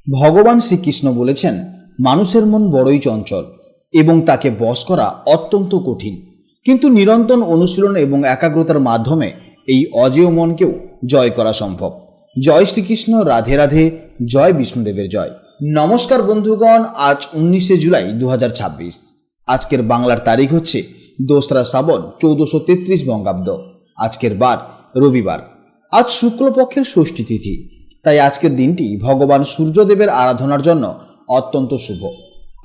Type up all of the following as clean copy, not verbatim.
ভগবান শ্রীকৃষ্ণ বলেছেন, মানুষের মন বড়ই চঞ্চল এবং তাকে বশ করা অত্যন্ত কঠিন, কিন্তু নিরন্তর অনুশীলন এবং একাগ্রতার মাধ্যমে এই অজেয় মনকেও জয় করা সম্ভব। জয় শ্রীকৃষ্ণ, রাধে রাধে, জয় বিষ্ণুদেবের জয়। নমস্কার বন্ধুগণ, আজ 19শে জুলাই 2026। আজকের বাংলার তারিখ হচ্ছে 2রা শ্রাবণ 1433 বঙ্গাব্দ। আজকের বার রবিবার। আজ শুক্লপক্ষের ষষ্ঠী তিথি, তাই আজকের দিনটি ভগবান সূর্যদেবের আরাধনার জন্য অত্যন্ত শুভ।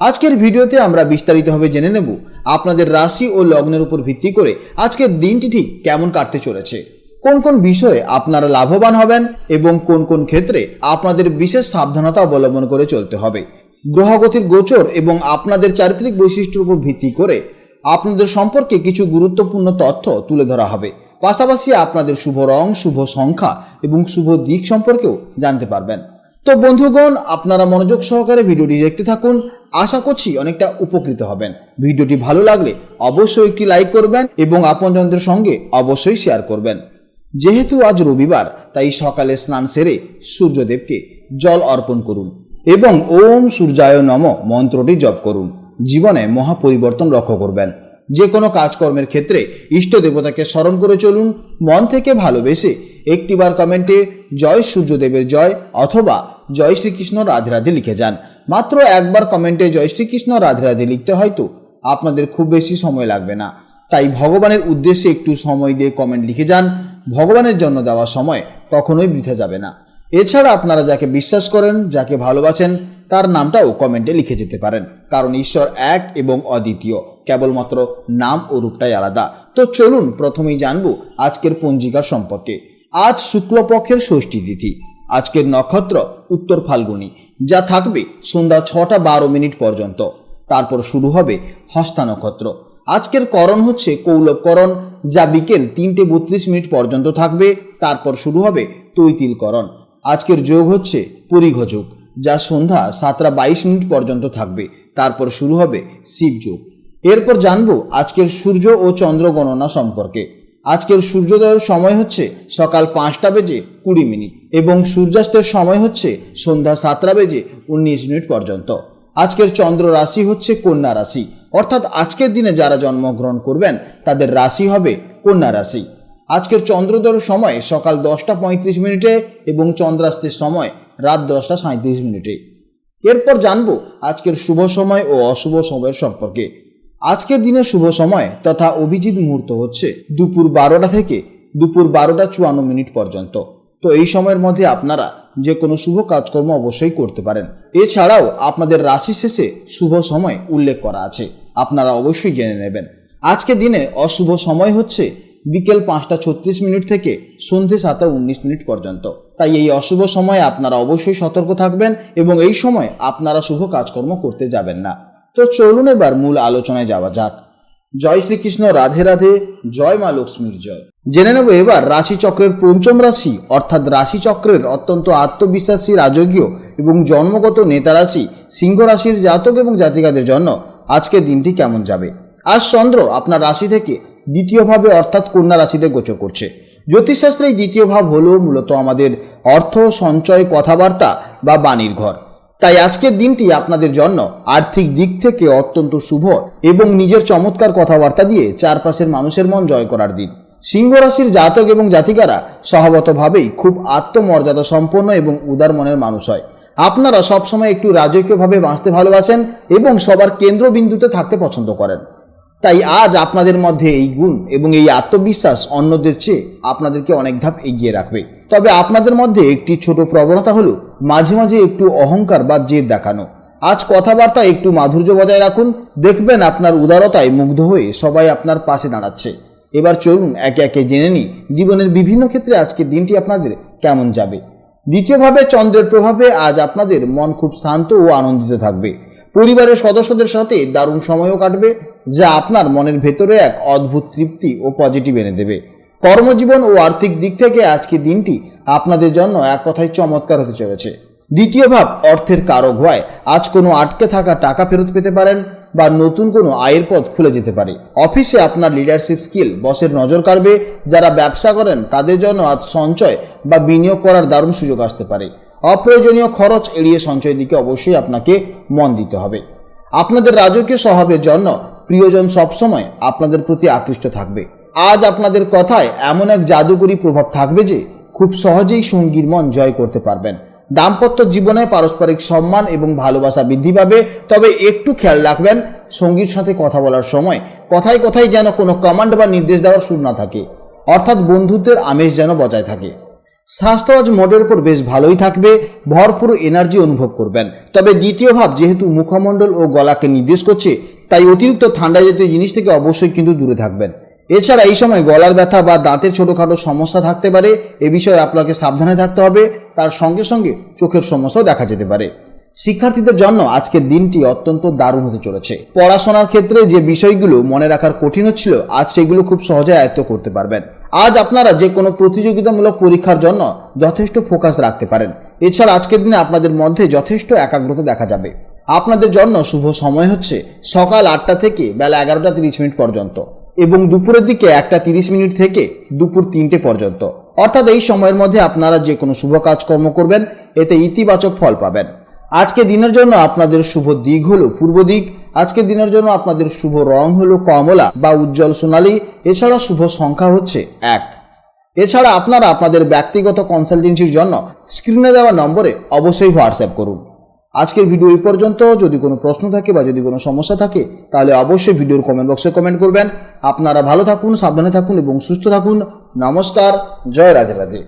আজকের ভিডিওতে আমরা বিস্তারিতভাবে জেনে নেব আপনাদের রাশি ও লগ্নের উপর ভিত্তি করে আজকের দিনটি ঠিক কেমন কাটতে চলেছে, কোন কোন বিষয়ে আপনারা লাভবান হবেন এবং কোন কোন ক্ষেত্রে আপনাদের বিশেষ সাবধানতা অবলম্বন করে চলতে হবে। গ্রহগতির গোচর এবং আপনাদের চারিত্রিক বৈশিষ্ট্যের উপর ভিত্তি করে আপনাদের সম্পর্কে কিছু গুরুত্বপূর্ণ তথ্য তুলে ধরা হবে। পাশাপাশি আপনাদের শুভ রং, শুভ সংখ্যা এবং শুভ দিক সম্পর্কেও জানতে পারবেন। তো বন্ধুগণ, আপনারা মনোযোগ সহকারে ভিডিওটি দেখতে থাকুন। আশা করছি অনেকটা উপকৃত হবেন। ভিডিওটি ভালো লাগলে অবশ্যই একটি লাইক করবেন এবং আপনজনদের সঙ্গে অবশ্যই শেয়ার করবেন। যেহেতু আজ রবিবার, তাই সকালে স্নান সেরে সূর্যদেবকে জল অর্পণ করুন এবং ওম সূর্যায় নমঃ মন্ত্রটি জপ করুন। জীবনে মহা পরিবর্তন লক্ষ্য করবেন। যে কোনো কাজকর্মের ক্ষেত্রে ইষ্ট দেবতাকে স্মরণ করে চলুন। মন থেকে ভালোবেসে একটিবার কমেন্টে জয় সূর্যদেবের জয় অথবা জয় শ্রীকৃষ্ণ রাধে রাধে লিখে যান। মাত্র একবার কমেন্টে জয় শ্রীকৃষ্ণ রাধে রাধে লিখতে হয়তো আপনাদের খুব বেশি সময় লাগবে না, তাই ভগবানের উদ্দেশ্যে একটু সময় দিয়ে কমেন্ট লিখে যান। ভগবানের জন্য দেওয়া সময় কখনোই বৃথা যাবে না। এছাড়া আপনারা যাকে বিশ্বাস করেন, যাকে ভালোবাসেন, তার নামটাও কমেন্টে লিখে যেতে পারেন, কারণ ঈশ্বর এক এবং অদ্বিতীয়, কেবলমাত্র নাম ও রূপটাই আলাদা। তো চলুন প্রথমেই জানবো আজকের পঞ্জিকার সম্পর্কে। আজ শুক্লপক্ষের ষষ্ঠী তিথি। আজকের নক্ষত্র উত্তর ফাল্গুনী, যা থাকবে সন্ধ্যা 6টা 12 মিনিট পর্যন্ত। তারপর শুরু হবে হস্তা নক্ষত্র। আজকের করণ হচ্ছে কৌলবকরণ, যা বিকেল 3টে 32 মিনিট পর্যন্ত থাকবে। তারপর শুরু হবে তৈতিল করণ। আজকের যোগ হচ্ছে পরিঘযোগ, যা সন্ধ্যা 7টা 22 মিনিট পর্যন্ত থাকবে। তারপর শুরু হবে শিবযোগ। এরপর জানবো আজকের সূর্য ও চন্দ্র গণনা সম্পর্কে। আজকের সূর্যোদয়ের সময় হচ্ছে সকাল 5টা বেজে 20 মিনিট এবং সূর্যাস্তের সময় হচ্ছে সন্ধ্যা 7টা বেজে 19 মিনিট পর্যন্ত। আজকের চন্দ্র রাশি হচ্ছে কন্যা রাশি, অর্থাৎ আজকের দিনে যারা জন্মগ্রহণ করবেন তাদের রাশি হবে কন্যা রাশি। আজকের চন্দ্রোদয়ের সময় সকাল 10টা 35 মিনিটে এবং চন্দ্রাস্তের সময় রাত 10টা 37 মিনিটে। এরপর জানবো আজকের শুভ সময় ও অশুভ সময়ের সম্পর্কে। আজকের দিনের শুভ সময় তথা অভিজিৎ মুহূর্ত হচ্ছে দুপুর 12টা থেকে দুপুর 12টা 54 মিনিট পর্যন্ত। তো এই সময়ের মধ্যে আপনারা যে কোনো শুভ কাজকর্ম অবশ্যই করতে পারেন। এছাড়াও আপনাদের রাশি শেষে শুভ সময় উল্লেখ করা আছে, আপনারা অবশ্যই জেনে নেবেন। আজকের দিনে অশুভ সময় হচ্ছে বিকেল 5টা 36 মিনিট থেকে সন্ধ্যে 7টা 19 মিনিট পর্যন্ত। তাই এই অশুভ সময়ে আপনারা অবশ্যই সতর্ক থাকবেন এবং এই সময় আপনারা শুভ কাজকর্ম করতে যাবেন না। তো চলুন এবার মূল আলোচনায় যাওয়া যাক। জয় শ্রীকৃষ্ণ, রাধে রাধে, জয় মা লক্ষ্মীর জয়। জেনে নেব এবার রাশিচক্রের পঞ্চম রাশি অর্থাৎ রাশিচক্রের অত্যন্ত আত্মবিশ্বাসী, রাজকীয় এবং জন্মগত নেতা রাশি সিংহ রাশির জাতক এবং জাতিকাদের জন্য আজকের দিনটি কেমন যাবে। আজ চন্দ্র আপনার রাশি থেকে দ্বিতীয় ভাবে অর্থাৎ কন্যা রাশিতে গোচর করছে। জ্যোতিষশাস্ত্রে এই দ্বিতীয় ভাব হলো মূলত আমাদের অর্থ, সঞ্চয়, কথাবার্তা বা বাণীর ঘর। তাই আজকের দিনটি আপনাদের জন্য আর্থিক দিক থেকে অত্যন্ত শুভ এবং নিজের চমৎকার কথাবার্তা দিয়ে চারপাশের মানুষের মন জয় করার দিন। সিংহ রাশির জাতক এবং জাতিকারা স্বভাবতভাবেই খুব আত্মমর্যাদা সম্পন্ন এবং উদার মনের মানুষ হয়। আপনারা সবসময় একটু রাজকীয়ভাবে বাঁচতে ভালোবাসেন এবং সবার কেন্দ্রবিন্দুতে থাকতে পছন্দ করেন। তাই আজ আপনাদের মধ্যে এই গুণ এবং এই আত্মবিশ্বাস অন্যদের চেয়ে আপনাদেরকে অনেক ধাপ এগিয়ে রাখবে। তবে আপনাদের মধ্যে একটি ছোট প্রবণতা হলো মাঝে মাঝে একটু অহংকার বা জেদ দেখানো। আজ কথাবার্তা একটু মাধুর্য বজায় রাখুন, দেখবেন আপনার উদারতায় মুগ্ধ হয়ে সবাই আপনার পাশে দাঁড়াচ্ছে। এবার চলুন একে একে জেনে নিই জীবনের বিভিন্ন ক্ষেত্রে আজকের দিনটি আপনাদের কেমন যাবে। দ্বিতীয়ভাবে চন্দ্রের প্রভাবে আজ আপনাদের মন খুব শান্ত ও আনন্দিত থাকবে। পরিবারের সদস্যদের সাথে দারুণ সময়ও কাটবে, যা আপনার মনের ভেতরে এক অদ্ভুত তৃপ্তি ও পজিটিভ এনে দেবে। কর্মজীবন ও আর্থিক দিক থেকে আজকের দিনটি আপনাদের জন্য এক কথায় চমৎকার হতে চলেছে। দ্বিতীয় ভাব অর্থের কারক হওয়ায় আজ কোনো আটকে থাকা টাকা ফেরত পেতে পারেন বা নতুন কোনো আয়ের পথ খুলে যেতে পারে। অফিসে আপনার লিডারশিপ স্কিল বসের নজর কাড়বে। যারা ব্যবসা করেন তাদের জন্য আজ সঞ্চয় বা বিনিয়োগ করার দারুণ সুযোগ আসতে পারে। অপ্রয়োজনীয় খরচ এড়িয়ে সঞ্চয়ের দিকে অবশ্যই আপনাকে মন দিতে হবে। আপনাদের রাজকীয় স্বভাবের জন্য প্রিয়জন সবসময় আপনাদের প্রতি আকৃষ্ট থাকবে। আজ আপনাদের কথায় এমন এক জাদুকরী প্রভাব থাকবে যে খুব সহজেই সঙ্গীর মন জয় করতে পারবেন। দাম্পত্য জীবনে পারস্পরিক সম্মান এবং ভালোবাসা বৃদ্ধি পাবে। তবে একটু খেয়াল রাখবেন, সঙ্গীর সাথে কথা বলার সময় কথায় কথায় যেন কোনো কমান্ড বা নির্দেশ দেওয়ার সুর না থাকে, অর্থাৎ বন্ধুত্বের আমেজ যেন বজায় থাকে। স্বাস্থ্য আজ মোডের উপর বেশ ভালোই থাকবে, ভরপুর এনার্জি অনুভব করবেন। তবে দ্বিতীয় ভাব যেহেতু মুখমণ্ডল ও গলাকে নির্দেশ করছে, তাই অতিরিক্ত ঠান্ডা জাতীয় জিনিস থেকে অবশ্যই কিন্তু দূরে থাকবেন। এছাড়া এই সময় গলার ব্যথা বা দাঁতের ছোটোখাটো সমস্যা থাকতে পারে, এ বিষয়ে আপনাকে সাবধানে থাকতে হবে। তার সঙ্গে সঙ্গে চোখের সমস্যাও দেখা যেতে পারে। শিক্ষার্থীদের জন্য আজকের দিনটি অত্যন্ত দারুণ হতে চলেছে। পড়াশোনার ক্ষেত্রে যে বিষয়গুলো মনে রাখার কঠিন হচ্ছিল, আজ সেগুলো খুব সহজে আয়ত্ত করতে পারবেন। আজ আপনারা যে কোনো প্রতিযোগিতামূলক পরীক্ষার জন্য যথেষ্ট ফোকাস রাখতে পারেন। এছাড়া আজকের দিনে আপনাদের মধ্যে যথেষ্ট একাগ্রতা দেখা যাবে। আপনাদের জন্য শুভ সময় হচ্ছে সকাল 8টা থেকে বেলা 11টা 30 পর্যন্ত এবং দুপুরের দিকে 1টা 30 থেকে দুপুর 3টে পর্যন্ত। অর্থাৎ এই সময়ের মধ্যে আপনারা যে কোনো শুভ কাজকর্ম করবেন, এতে ইতিবাচক ফল পাবেন। আজকে দিনের জন্য আপনাদের শুভ দিক হলো পূর্ব দিক। আজকের দিনের জন্য আপনাদের শুভ রং হলো কমলা বা উজ্জ্বল সোনালী। এছাড়া শুভ সংখ্যা হচ্ছে 1। এছাড়া আপনারা আপনাদের ব্যক্তিগত কনসালটেন্সির জন্য স্ক্রিনে দেওয়া নম্বরে অবশ্যই হোয়াটসঅ্যাপ করুন। আজকের ভিডিও এই পর্যন্ত। যদি কোনো প্রশ্ন থাকে বা যদি কোনো সমস্যা থাকে তাহলে অবশ্যই ভিডিওর কমেন্ট বক্সে কমেন্ট করবেন। আপনারা ভালো থাকুন, সাবধানে থাকুন এবং সুস্থ থাকুন। নমস্কার, জয় রাধে রাধে।